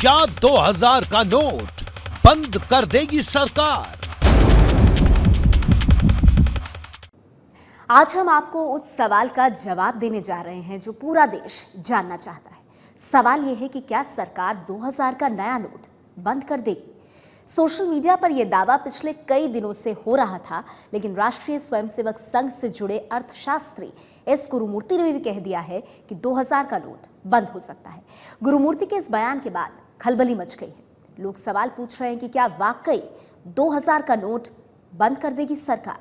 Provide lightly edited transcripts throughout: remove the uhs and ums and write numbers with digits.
क्या 2000 का नोट बंद कर देगी सरकार? आज हम आपको उस सवाल का जवाब देने जा रहे हैं जो पूरा देश जानना चाहता है। सवाल यह है कि क्या सरकार 2000 का नया नोट बंद कर देगी? सोशल मीडिया पर यह दावा पिछले कई दिनों से हो रहा था, लेकिन राष्ट्रीय स्वयंसेवक संघ से जुड़े अर्थशास्त्री एस गुरुमूर्ति ने भी कह दिया है कि 2000 का नोट बंद हो सकता है। गुरुमूर्ति के इस बयान के बाद खलबली मच गई है। लोग सवाल पूछ रहे हैं कि क्या वाकई 2000 का नोट बंद कर देगी सरकार?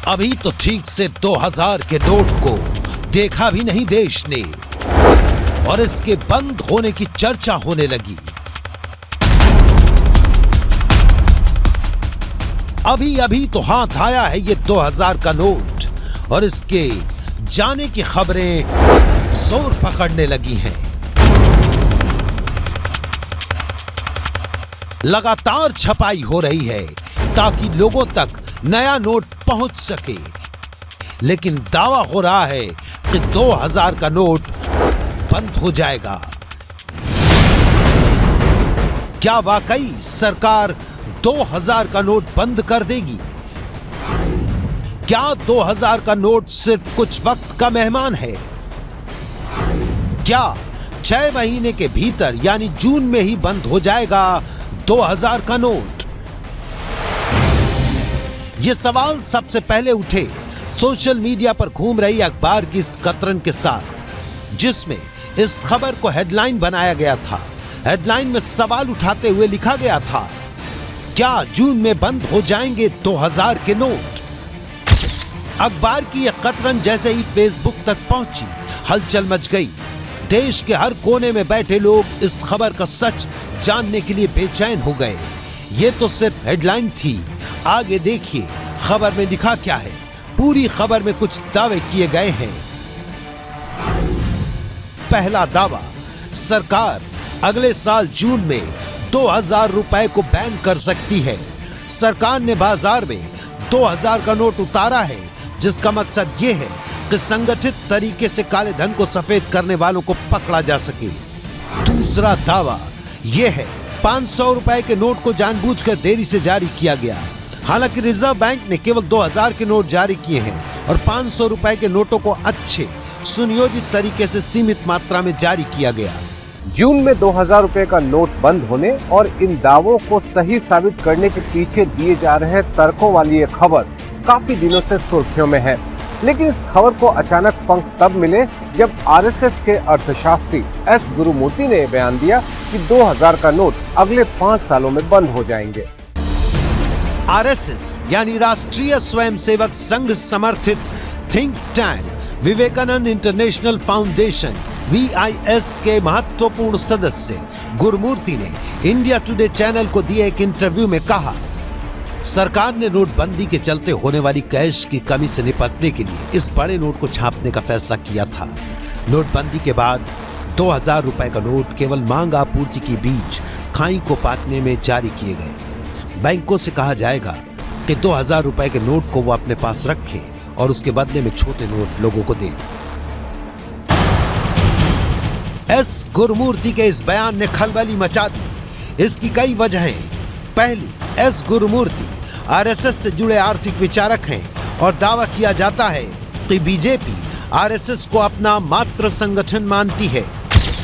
अभी तो ठीक से 2000 के नोट को देखा भी नहीं देश ने, और इसके बंद होने की चर्चा होने लगी। अभी अभी तो हाथ आया है ये 2000 का नोट, और इसके जाने की खबरें जोर पकड़ने लगी हैं। लगातार छपाई हो रही है ताकि लोगों तक नया नोट पहुंच सके, लेकिन दावा हो रहा है कि 2000 का नोट बंद हो जाएगा। क्या वाकई सरकार 2000 का नोट बंद कर देगी? क्या 2000 का नोट सिर्फ कुछ वक्त का मेहमान है? क्या 6 महीने के भीतर यानी जून में ही बंद हो जाएगा 2000 का नोट? यह सवाल सबसे पहले उठे सोशल मीडिया पर घूम रही अखबार की इस कतरन के साथ, जिसमें इस खबर को हेडलाइन बनाया गया था। हेडलाइन में सवाल उठाते हुए लिखा गया था, क्या जून में बंद हो जाएंगे 2000 के नोट? अखबार की यह कतरन जैसे ही फेसबुक तक पहुंची, हलचल मच गई। देश के हर कोने में बैठे लोग इस खबर का सच जानने के लिए बेचैन हो गए। यह तो सिर्फ हेडलाइन थी, आगे देखिए खबर में लिखा क्या है। पूरी खबर में कुछ दावे किए गए हैं। पहला दावा, सरकार अगले साल जून में 2000 रुपए को बैन कर सकती है। सरकार ने बाजार में 2000 का नोट उतारा है, जिसका मकसद यह है कि संगठित तरीके से काले धन को सफेद करने वालों को पकड़ा जा सके। दूसरा दावा यह है, 500 रुपए के नोट को जानबूझकर देरी से जारी किया गया। हालांकि रिजर्व बैंक ने केवल 2000 के नोट जारी किए हैं और 500 रुपए के नोटों को अच्छे सुनियोजित तरीके से सीमित मात्रा में जारी किया गया। जून में 2000 रुपए का नोट बंद होने और इन दावों को सही साबित करने के पीछे दिए जा रहे तर्कों वाली ये खबर काफी दिनों से सुर्खियों में है। लेकिन इस खबर को अचानक पंख तब मिले जब आरएसएस के अर्थशास्त्री एस गुरुमूर्ति ने बयान दिया कि 2000 का नोट अगले 5 सालों में बंद हो जाएंगे। आरएसएस यानी राष्ट्रीय स्वयंसेवक संघ समर्थित think tank Vivekananda International Foundation VIS के महत्वपूर्ण सदस्य गुरुमूर्ति ने इंडिया टुडे चैनल को दिए एक इंटरव्यू में कहा, सरकार ने नोटबंदी के चलते होने वाली कैश की कमी से निपटने के लिए इस बड़े नोट को छापने का फैसला किया था। नोटबंदी के बाद 2000 रुपए का नोट केवल मांग आपूर्ति के बीच खाई को पाटने में जारी किए गए। बैंकों से कहा जाएगा कि 2000 रुपए के नोट को वो अपने पास रखें और उसके बदले में छोटे नोट लोगों को दें। एस गुरुमूर्ति के इस बयान ने खलबली मचा दी। इसकी कई वजहें। पहली, एस गुरुमूर्ति आरएसएस से जुड़े आर्थिक विचारक हैं और दावा किया जाता है कि बीजेपी आरएसएस को अपना मात्र संगठन मानती है।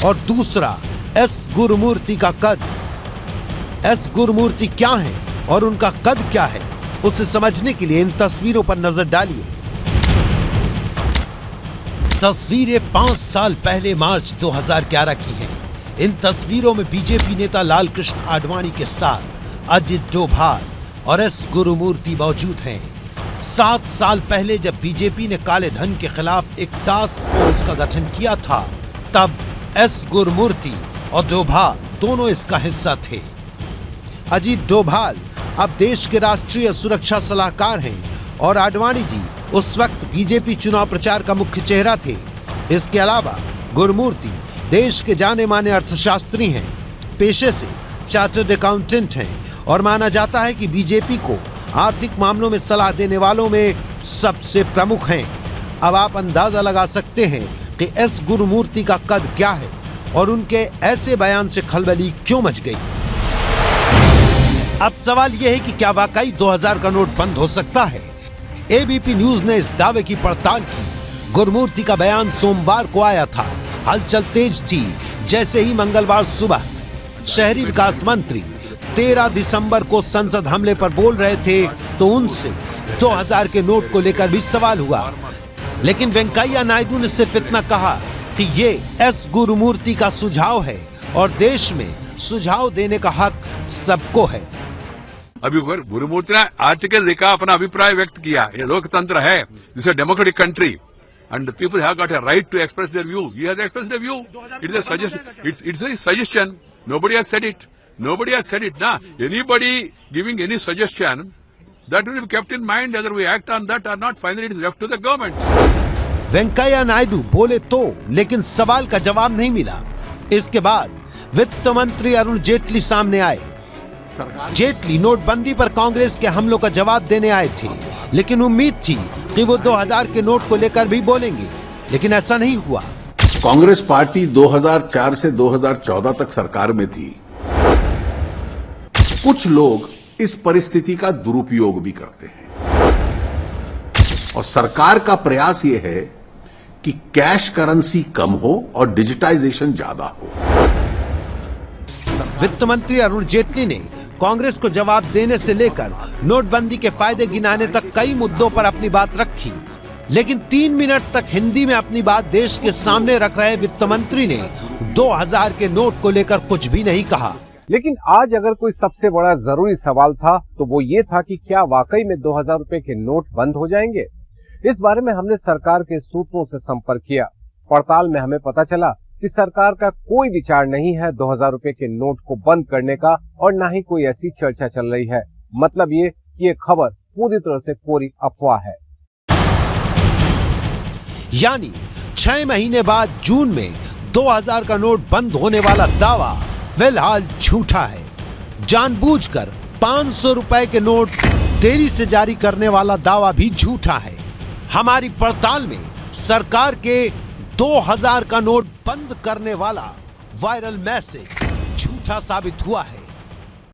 और दूसरा, एस गुरुमूर्ति का कद। एस गुरुमूर्ति क्या है और उनका कद क्या है, उसे समझने के लिए इन तस्वीरों पर नजर डालिए। तस्वीरें 5 साल पहले मार्च 2011 की हैं। इन तस्वीरों में बीजेपी नेता लालकृष्ण आडवाणी के साथ अजित डोभाल और एस गुरुमूर्ति मौजूद हैं। 7 साल पहले जब बीजेपी ने काले धन के खिलाफ एक टास्क फोर्स का गठन किया था, तब एस गुरुमूर्ति और डोभाल दोनों इसका हिस्सा थे। अजित डोभाल अब देश के राष्ट्रीय सुरक्षा सलाहकार हैं और आडवाणी जी उस वक्त बीजेपी चुनाव प्रचार का मुख्य चेहरा थे। इसके अलावा गुरुमूर्ति देश के जाने माने अर्थशास्त्री हैं, पेशे से चार्टर्ड अकाउंटेंट हैं और माना जाता है कि बीजेपी को आर्थिक मामलों में सलाह देने वालों में सबसे प्रमुख हैं। अब आप अंदाजा लगा सकते हैं कि एस गुरुमूर्ति का कद क्या है और उनके ऐसे बयान से खलबली क्यों मच गई। अब सवाल यह है कि क्या वाकई 2000 का नोट बंद हो सकता है। एबीपी न्यूज ने इस दावे की पड़ताल की। गुरुमूर्ति का बयान सोमवार को आया था। हलचल तेज थी जैसे ही मंगलवार सुबह शहरी विकास मंत्री 13 दिसंबर को संसद हमले पर बोल रहे थे तो उनसे 2000 के नोट को लेकर भी सवाल हुआ। लेकिन वेंकैया नायडू ने सिर्फ इतना कहा कि ये एस गुरुमूर्ति का सुझाव है और देश में सुझाव देने का हक सबको है। अभी गुरुमूर्ति ने आर्टिकल लिखा, अपना अभिप्राय व्यक्त किया। ये लोकतंत्र है, this is democratic country and the people have got a right to express their view. He has expressed a view. It is a suggestion. It's a suggestion. Nobody has said it. Nobody has said it. Nah, anybody giving any suggestion, that will be kept in mind whether we act on that or not. Finally, it is left to the government. Venkaiah Naidu बोले तो, लेकिन सवाल का जवाब नहीं मिला। इसके बाद वित्त मंत्री अरुण जेटली सामने आए। जेटली नोटबंदी पर कांग्रेस के हमलों का जवाब देने आए थे, लेकिन उम्मीद थी कि वो 2000 के नोट को लेकर भी बोलेंगे, लेकिन ऐसा नहीं हुआ। कांग्रेस पार्टी 2004 से 2014 तक सरकार में थी। कुछ लोग इस परिस्थिति का दुरुपयोग भी करते हैं और सरकार का प्रयास यह है कि कैश करेंसी कम हो और डिजिटाइजेशन ज्यादा हो। वित्त मंत्री अरुण जेटली ने कांग्रेस को जवाब देने से लेकर नोटबंदी के फायदे गिनाने तक कई मुद्दों पर अपनी बात रखी, लेकिन 3 मिनट तक हिंदी में अपनी बात देश के सामने रख रहे वित्त मंत्री ने 2000 के नोट को लेकर कुछ भी नहीं कहा। लेकिन आज अगर कोई सबसे बड़ा जरूरी सवाल था तो वो ये था कि क्या वाकई में 2000 रुपए के नोट बंद हो जाएंगे। इस बारे में हमने सरकार के सूत्रों से संपर्क किया। पड़ताल में हमें पता चला कि सरकार का कोई विचार नहीं है 2000 रुपए के नोट को बंद करने का और ना ही कोई ऐसी चर्चा चल रही है। मतलब ये कि ये खबर पूरी तरह से कोरी अफवाह है। यानी 6 महीने बाद जून में 2000 का नोट बंद होने वाला दावा फिलहाल झूठा है। जानबूझकर 500 रुपए के नोट देरी से जारी करने वाला दावा भी झूठा है। हमारी पड़ताल में सरकार के 2000 का नोट बंद करने वाला वायरल मैसेज झूठा साबित हुआ है।